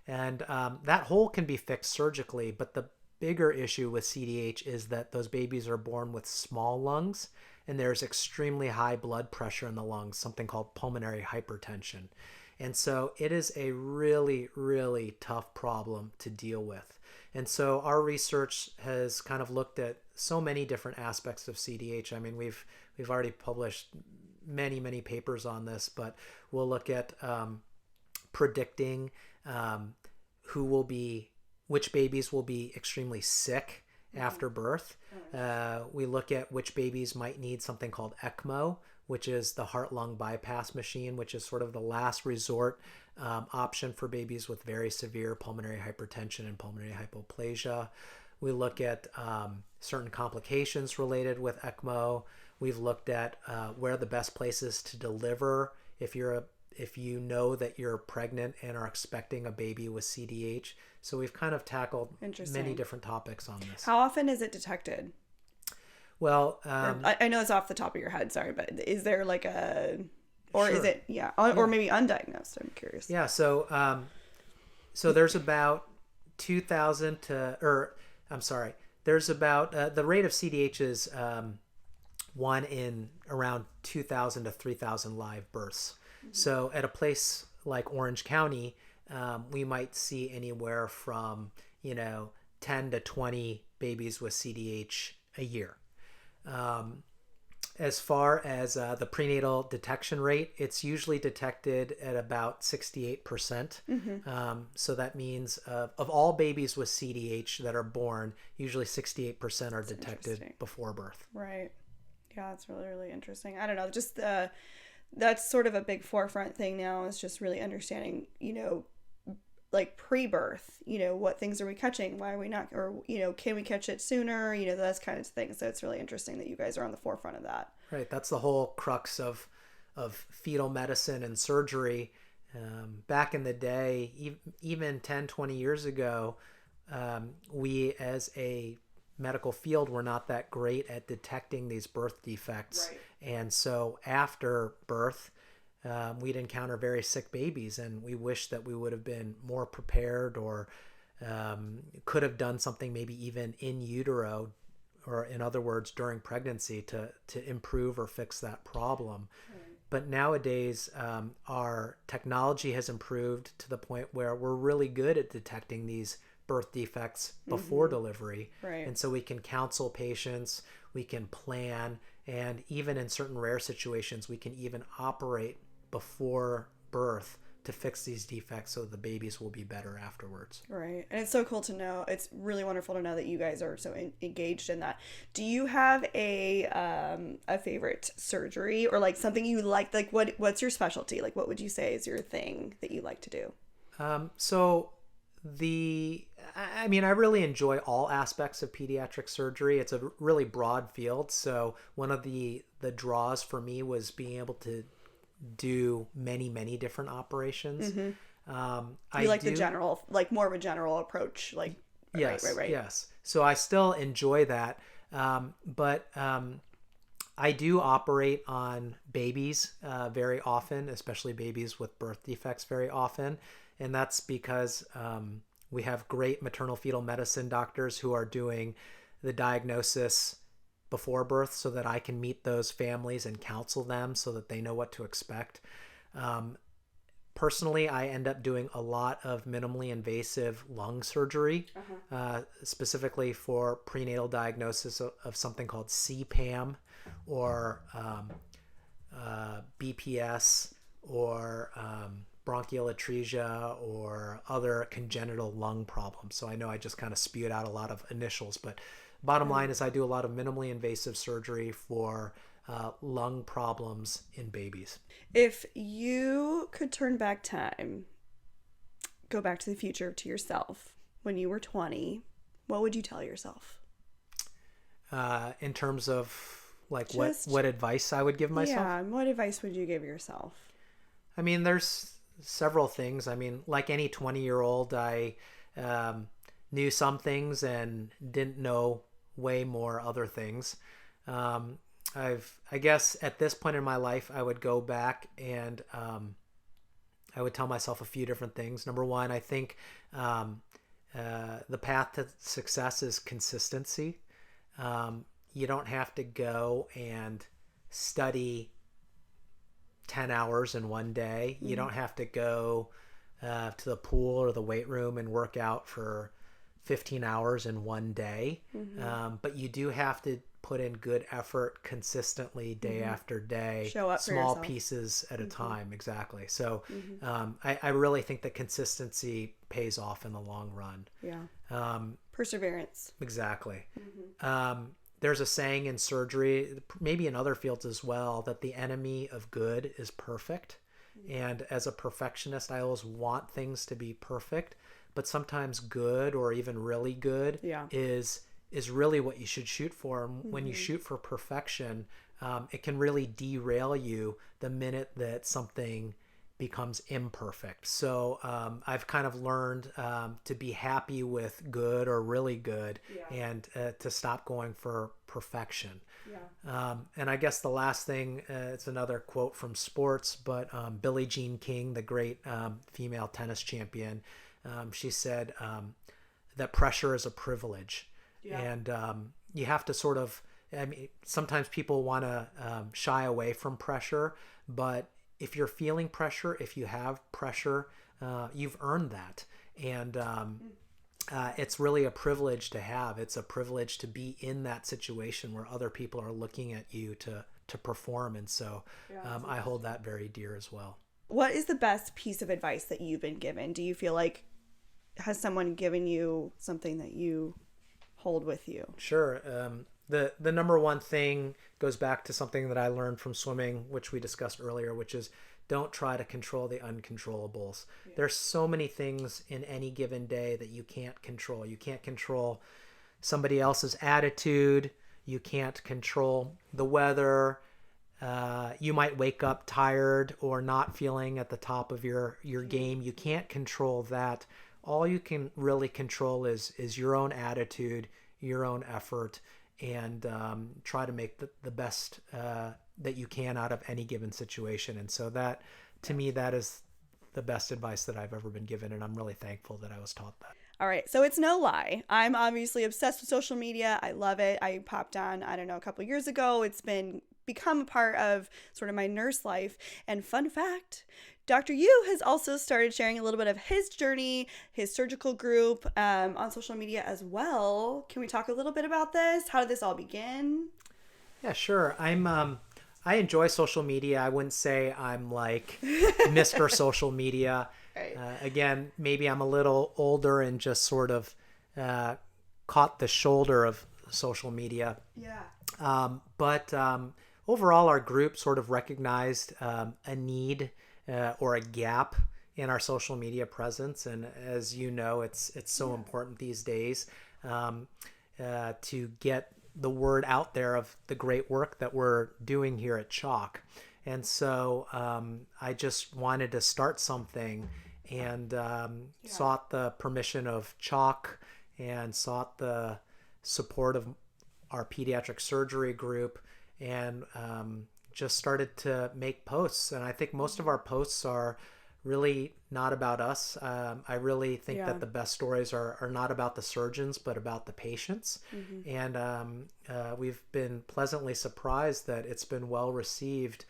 And that hole can be fixed surgically, but the bigger issue with CDH is that those babies are born with small lungs, and there's extremely high blood pressure in the lungs, something called pulmonary hypertension. And so it is a really, really tough problem to deal with. And so our research has kind of looked at so many different aspects of CDH. I mean, we've already published many, many papers on this, but we'll look at predicting which babies will be extremely sick after birth. We look at which babies might need something called ECMO, which is the heart-lung bypass machine, which is sort of the last resort option for babies with very severe pulmonary hypertension and pulmonary hypoplasia. We look at certain complications related with ECMO. We've looked at where the best places to deliver if you know that you're pregnant and are expecting a baby with CDH. So we've kind of tackled many different topics on this. How often is it detected? Well, I know it's off the top of your head, sorry, but is there like or sure. is it, or maybe undiagnosed? I'm curious. Yeah, so there's about 2,000 there's about, the rate of CDH is 1 in around 2,000 to 3,000 live births. Mm-hmm. So at a place like Orange County, we might see anywhere from, 10 to 20 babies with CDH a year. As far as the prenatal detection rate, it's usually detected at about 68%. Mm-hmm. So that means of all babies with CDH that are born, usually 68% are detected before birth. Right. Yeah, that's really, really interesting. I don't know, just that's sort of a big forefront thing now, is just really understanding, like pre-birth, what things are we catching? Why are we not, or, can we catch it sooner? Those kind of things. So it's really interesting that you guys are on the forefront of that. Right. That's the whole crux of fetal medicine and surgery. Back in the day, even 10, 20 years ago, we as a medical field were not that great at detecting these birth defects. Right. And so after birth, we'd encounter very sick babies, and we wish that we would have been more prepared, or could have done something maybe even in utero, or in other words, during pregnancy to improve or fix that problem. Right. But nowadays, our technology has improved to the point where we're really good at detecting these birth defects before delivery. Right. And so we can counsel patients, we can plan, and even in certain rare situations, we can even operate before birth to fix these defects so the babies will be better afterwards. Right. And it's so cool to know. It's really wonderful to know that you guys are so engaged in that. Do you have a favorite surgery, or like something you like what's your specialty? Like, what would you say is your thing that you like to do? I really enjoy all aspects of pediatric surgery. It's a really broad field. So one of the draws for me was being able to do many, many different operations. Mm-hmm. The general, like more of a general approach, like yes, right. Yes. So I still enjoy that, but I do operate on babies very often, especially babies with birth defects very often, and that's because we have great maternal fetal medicine doctors who are doing the diagnosis before birth, so that I can meet those families and counsel them so that they know what to expect. Personally, I end up doing a lot of minimally invasive lung surgery, specifically for prenatal diagnosis of something called CPAM or BPS or bronchial atresia or other congenital lung problems. So I know I just kind of spewed out a lot of initials, but bottom line is I do a lot of minimally invasive surgery for lung problems in babies. If you could turn back time, go back to the future to yourself when you were 20, what would you tell yourself? In terms of like Just, what advice I would give myself? Yeah, what advice would you give yourself? I mean, there's several things. I mean, like any 20-year-old, I knew some things and didn't know way more other things. I guess at this point in my life, I would go back and I would tell myself a few different things. Number one, I think the path to success is consistency. You don't have to go and study 10 hours in one day. You don't have to go to the pool or the weight room and work out for 15 hours in one day. But you do have to put in good effort consistently day after day. Show up for small yourself. pieces at a time. Exactly. So I really think that consistency pays off in the long run. Yeah. Perseverance. Exactly. There's a saying in surgery, maybe in other fields as well, that the enemy of good is perfect. And as a perfectionist, I always want things to be perfect, but sometimes good or even really good is really what you should shoot for. And when you shoot for perfection, it can really derail you the minute that something becomes imperfect. So I've kind of learned to be happy with good or really good and to stop going for perfection. And I guess the last thing, it's another quote from sports, but Billie Jean King, the great female tennis champion, she said that pressure is a privilege. And you have to sort of, I mean, sometimes people want to shy away from pressure, but if you're feeling pressure, if you have pressure, you've earned that. And it's really a privilege to have. It's a privilege to be in that situation where other people are looking at you to perform. And so I hold that very dear as well. What is the best piece of advice that you've been given? Do you feel like, has someone given you something that you hold with you? Sure. The number one thing goes back to something that I learned from swimming, which we discussed earlier, which is don't try to control the uncontrollables. There's so many things in any given day that you can't control. You can't control somebody else's attitude. You can't control the weather. You might wake up tired or not feeling at the top of your game. You can't control that. All you can really control is your own attitude, your own effort, and try to make the best that you can out of any given situation. And so that, to me, that is the best advice that I've ever been given, and I'm really thankful that I was taught that. All right, so it's no lie. I'm obviously obsessed with social media. I love it. I popped on, I don't know, a couple years ago. It's become a part of sort of my nurse life. And fun fact, Dr. Yu has also started sharing a little bit of his journey, his surgical group on social media as well. Can we talk a little bit about this? How did this all begin? Yeah, sure. I enjoy social media. I wouldn't say I'm like Mr. Social Media. Right. Again, maybe I'm a little older and just sort of caught the shoulder of social media. Yeah. But overall, our group sort of recognized a need or a gap in our social media presence. And as you know, it's so important these days to get the word out there of the great work that we're doing here at Chalk. And so I just wanted to start something and sought the permission of Chalk and sought the support of our pediatric surgery group and just started to make posts. And I think most of our posts are really not about us. I really think that the best stories are not about the surgeons, but about the patients. And we've been pleasantly surprised that it's been well received.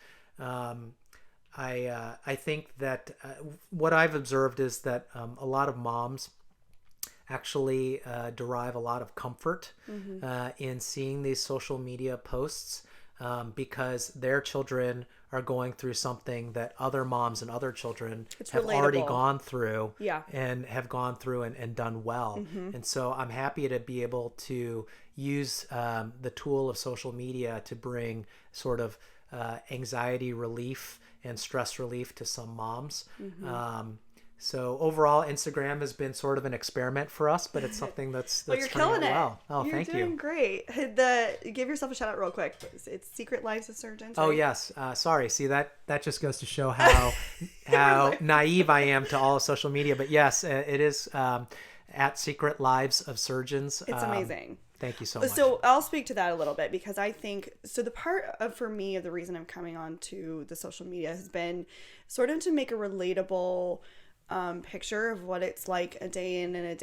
I think that what I've observed is that a lot of moms actually derive a lot of comfort in seeing these social media posts because their children are going through something that other moms and other children have already gone through and have gone through and done well. And so I'm happy to be able to use the tool of social media to bring sort of anxiety relief and stress relief to some moms. So overall, Instagram has been sort of an experiment for us, but it's something that's well, you're killing it. Well. Oh, thank you. You're doing great. Give yourself a shout out real quick. It's Secret Lives of Surgeons. Right? Oh yes. Sorry. See that just goes to show how naive I am to all of social media. But yes, it is at Secret Lives of Surgeons. It's amazing. Thank you so much. So I'll speak to that a little bit because I think the part of, for me, of the reason I'm coming on to the social media has been sort of to make a relatable picture of what it's like a day in and a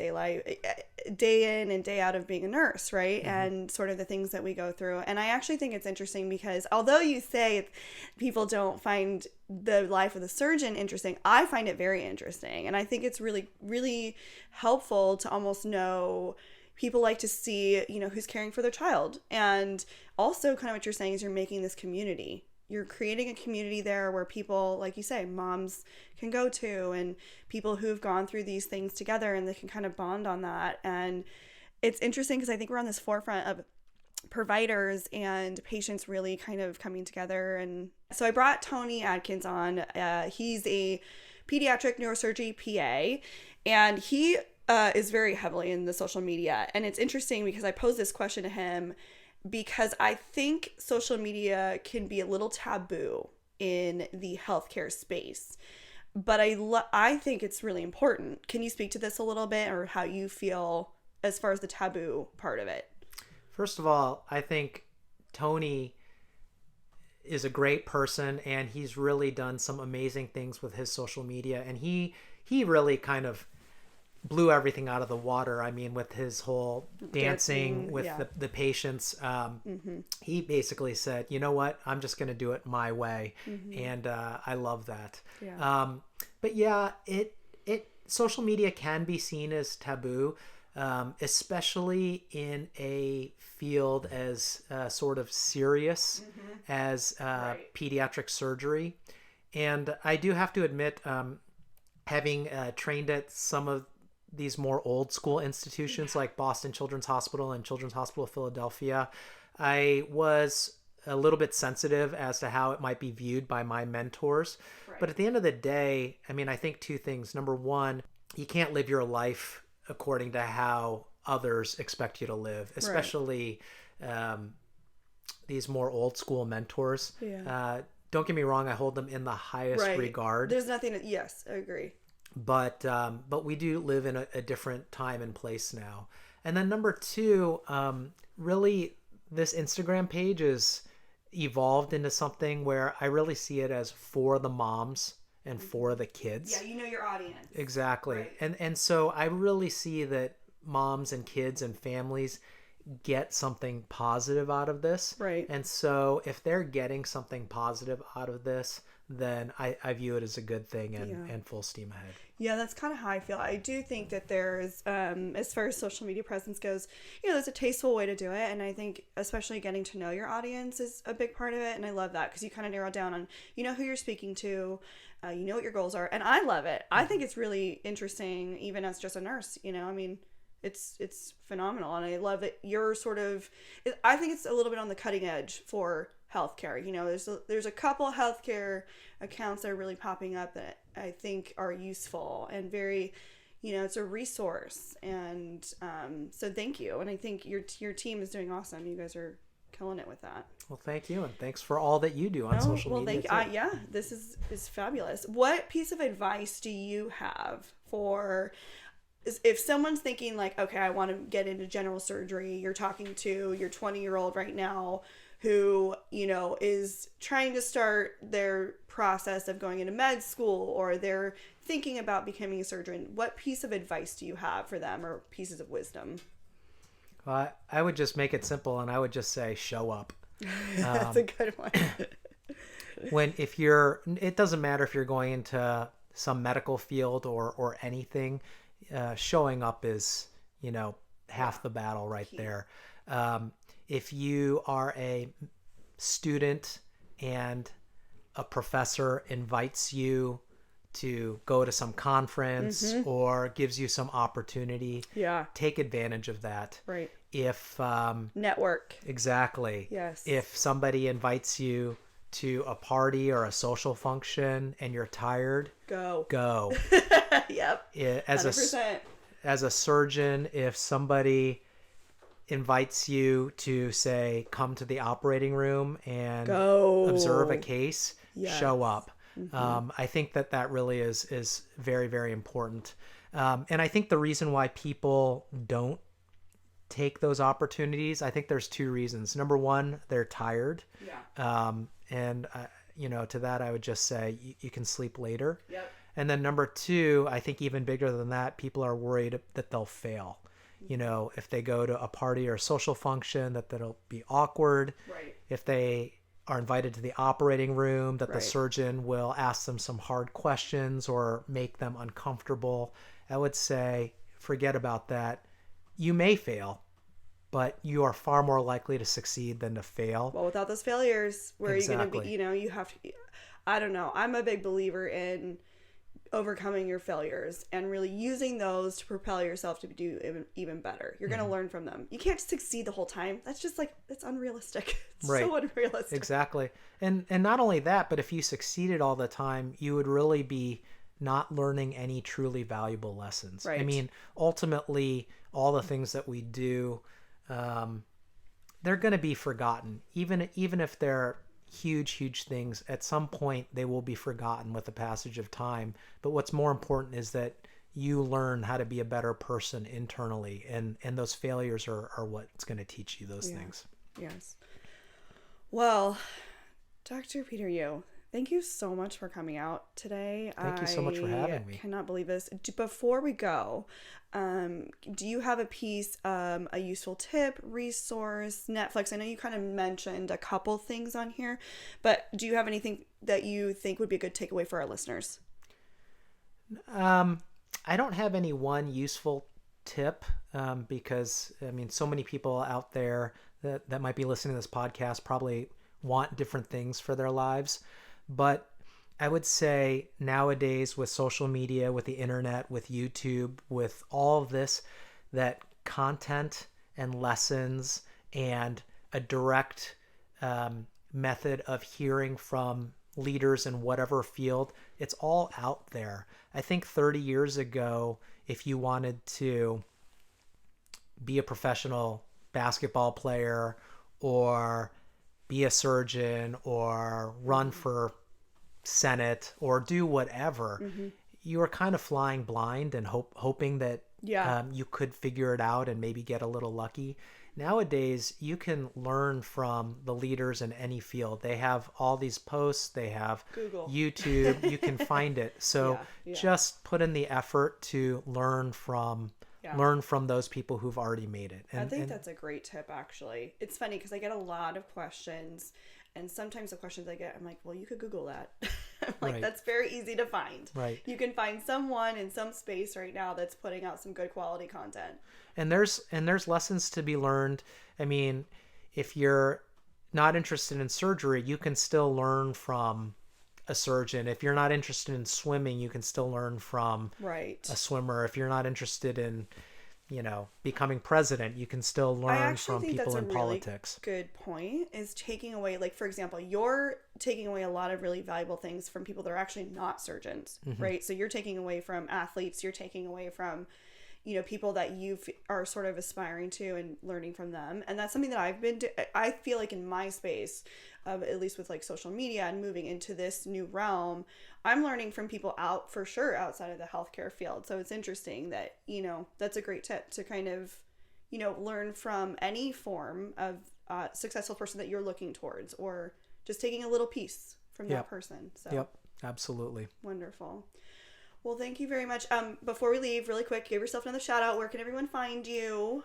day in and day out of being a nurse, right? And sort of the things that we go through. And I actually think it's interesting because although you say people don't find the life of the surgeon interesting, I find it very interesting. And I think it's really, really helpful to almost know people like to see, who's caring for their child. And also kind of what you're saying is you're making this community. You're creating a community there where people, like you say, moms can go to and people who've gone through these things together and they can kind of bond on that. And it's interesting because I think we're on this forefront of providers and patients really kind of coming together. And so I brought Tony Adkins on. He's a pediatric neurosurgery PA, and he is very heavily in the social media. And it's interesting because I posed this question to him because I think social media can be a little taboo in the healthcare space. But I think it's really important. Can you speak to this a little bit or how you feel as far as the taboo part of it? First of all, I think Tony is a great person and he's really done some amazing things with his social media. And he really kind of blew everything out of the water. I mean, with his whole dancing with the patients, he basically said, you know what, I'm just going to do it my way. And I love that. But yeah, social media can be seen as taboo, especially in a field as sort of serious as pediatric surgery. And I do have to admit, having trained at some of these more old school institutions like Boston Children's Hospital and Children's Hospital of Philadelphia, I was a little bit sensitive as to how it might be viewed by my mentors. But at the end of the day, I mean, I think two things. Number one, you can't live your life according to how others expect you to live, especially these more old school mentors. Don't get me wrong, I hold them in the highest regard. There's nothing yes, I agree. But we do live in a different time and place now. And then number two, really this Instagram page is evolved into something where I really see it as for the moms and for the kids. Yeah, you know your audience. Exactly. Right. And so I really see that moms and kids and families get something positive out of this. Right. And so if they're getting something positive out of this, then I view it as a good thing and full steam ahead. Yeah, that's kind of how I feel. I do think that there's, as far as social media presence goes, there's a tasteful way to do it. And I think especially getting to know your audience is a big part of it. And I love that because you kind of narrow down on, who you're speaking to, you know what your goals are. And I love it. I think it's really interesting, even as just a nurse, I mean, it's phenomenal. And I love that you're sort of, I think it's a little bit on the cutting edge for healthcare. There's a couple healthcare accounts that are really popping up that I think are useful and very, it's a resource. And so thank you. And I think your team is doing awesome. You guys are killing it with that. Well, thank you, and thanks for all that you do on social media. Yeah, this is fabulous. What piece of advice do you have for if someone's thinking like, okay, I want to get into general surgery? You're talking to your 20-year-old right now who, is trying to start their process of going into med school, or they're thinking about becoming a surgeon. What piece of advice do you have for them, or pieces of wisdom? Well, I would just make it simple, and I would just say, show up. That's a good one. it doesn't matter if you're going into some medical field or anything, showing up is, half the battle right there. If you are a student and a professor invites you to go to some conference or gives you some opportunity, take advantage of that. Right. If network. Exactly. Yes. If somebody invites you to a party or a social function and you're tired, go. Yep. As 100%. As a surgeon, if somebody invites you to, say, come to the operating room and observe a case, show up. I think that really is very, very important. And I think the reason why people don't take those opportunities, I think there's two reasons. Number one, they're tired. And to that, I would just say you can sleep later. Yep. And then number two, I think even bigger than that, people are worried that they'll fail. If they go to a party or a social function, that'll be awkward. Right. If they are invited to the operating room, that the surgeon will ask them some hard questions or make them uncomfortable. I would say, forget about that. You may fail, but you are far more likely to succeed than to fail. Well, without those failures, where are you going to be? You have to, I don't know. I'm a big believer in overcoming your failures and really using those to propel yourself to do even better. You're going to learn from them. You can't succeed the whole time. That's just it's unrealistic. It's so unrealistic. Exactly. And not only that, but if you succeeded all the time, you would really be not learning any truly valuable lessons. Right. I mean, ultimately, all the things that we do, they're going to be forgotten. Even if they're huge things, at some point they will be forgotten with the passage of time. But what's more important is that you learn how to be a better person internally, and those failures are what's going to teach you those things. Yes. Well, Dr. Peter Yu, thank you so much for coming out today. Thank you so much for having me. I cannot believe this. Before we go, do you have a piece, a useful tip, resource, Netflix? I know you kind of mentioned a couple things on here, but do you have anything that you think would be a good takeaway for our listeners? I don't have any one useful tip because, I mean, so many people out there that might be listening to this podcast probably want different things for their lives. But I would say nowadays with social media, with the internet, with YouTube, with all of this, that content and lessons and a direct method of hearing from leaders in whatever field, it's all out there. I think 30 years ago, if you wanted to be a professional basketball player or be a surgeon or run for Senate or do whatever, you were kind of flying blind and hoping that you could figure it out and maybe get a little lucky. Nowadays, you can learn from the leaders in any field. They have all these posts, they have Google, YouTube, you can find it. So just put in the effort to learn from those people who've already made it. I think that's a great tip, actually. It's funny because I get a lot of questions, and sometimes the questions I get, I'm like, well, you could Google that. I'm like, that's very easy to find. Right. You can find someone in some space right now that's putting out some good quality content. And there's lessons to be learned. I mean, if you're not interested in surgery, you can still learn from a surgeon. If you're not interested in swimming, you can still learn from a swimmer. If you're not interested in, becoming president, you can still learn from people in politics. Good point is taking away, like, for example, you're taking away a lot of really valuable things from people that are actually not surgeons, right? So you're taking away from athletes, you're taking away from, people that you are sort of aspiring to and learning from them. And that's something that I feel like in my space, at least with like social media and moving into this new realm, I'm learning from people outside of the healthcare field. So it's interesting that, that's a great tip to kind of, learn from any form of successful person that you're looking towards, or just taking a little piece from that person. So. Yep, absolutely. Wonderful. Well, thank you very much. Before we leave, really quick, give yourself another shout out. Where can everyone find you?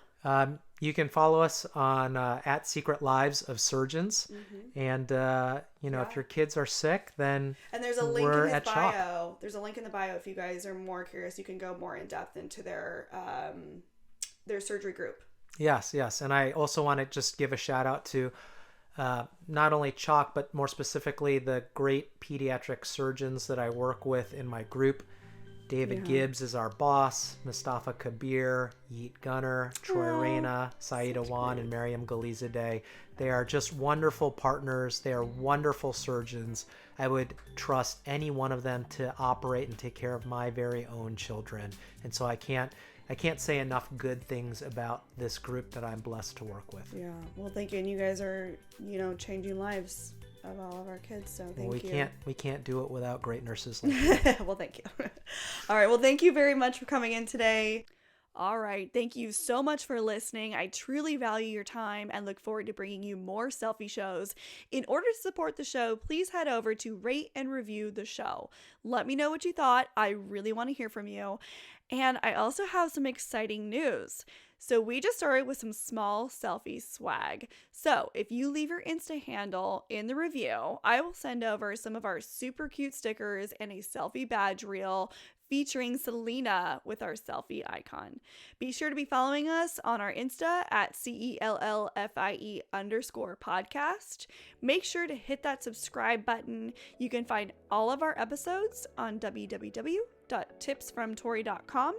You can follow us on at Secret Lives of Surgeons. And, if your kids are sick, then and there's a link we're in his at bio. CHOP. There's a link in the bio if you guys are more curious. You can go more in depth into their surgery group. Yes. And I also want to just give a shout out to not only CHOP, but more specifically the great pediatric surgeons that I work with in my group. David Gibbs is our boss, Mustafa Kabir, Yeet Gunner, Troy Reyna, Saida Wan, and Mariam Galizadeh. They are just wonderful partners. They are wonderful surgeons. I would trust any one of them to operate and take care of my very own children. And so I can't say enough good things about this group that I'm blessed to work with. Yeah. Well, thank you. And you guys are, changing lives of all of our kids. So thank you. We can't do it without great nurses like you. Well, thank you. All right. Well, thank you very much for coming in today. All right. Thank you so much for listening. I truly value your time and look forward to bringing you more selfie shows. In order to support the show, please head over to rate and review the show. Let me know what you thought. I really want to hear from you. And I also have some exciting news. So we just started with some small selfie swag. So if you leave your Insta handle in the review, I will send over some of our super cute stickers and a selfie badge reel featuring Selena with our selfie icon. Be sure to be following us on our Insta at CELLFIE_podcast. Make sure to hit that subscribe button. You can find all of our episodes on www.tipsfromtori.com.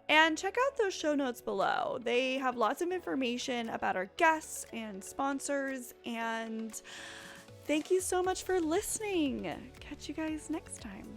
And check out those show notes below. They have lots of information about our guests and sponsors. And thank you so much for listening. Catch you guys next time.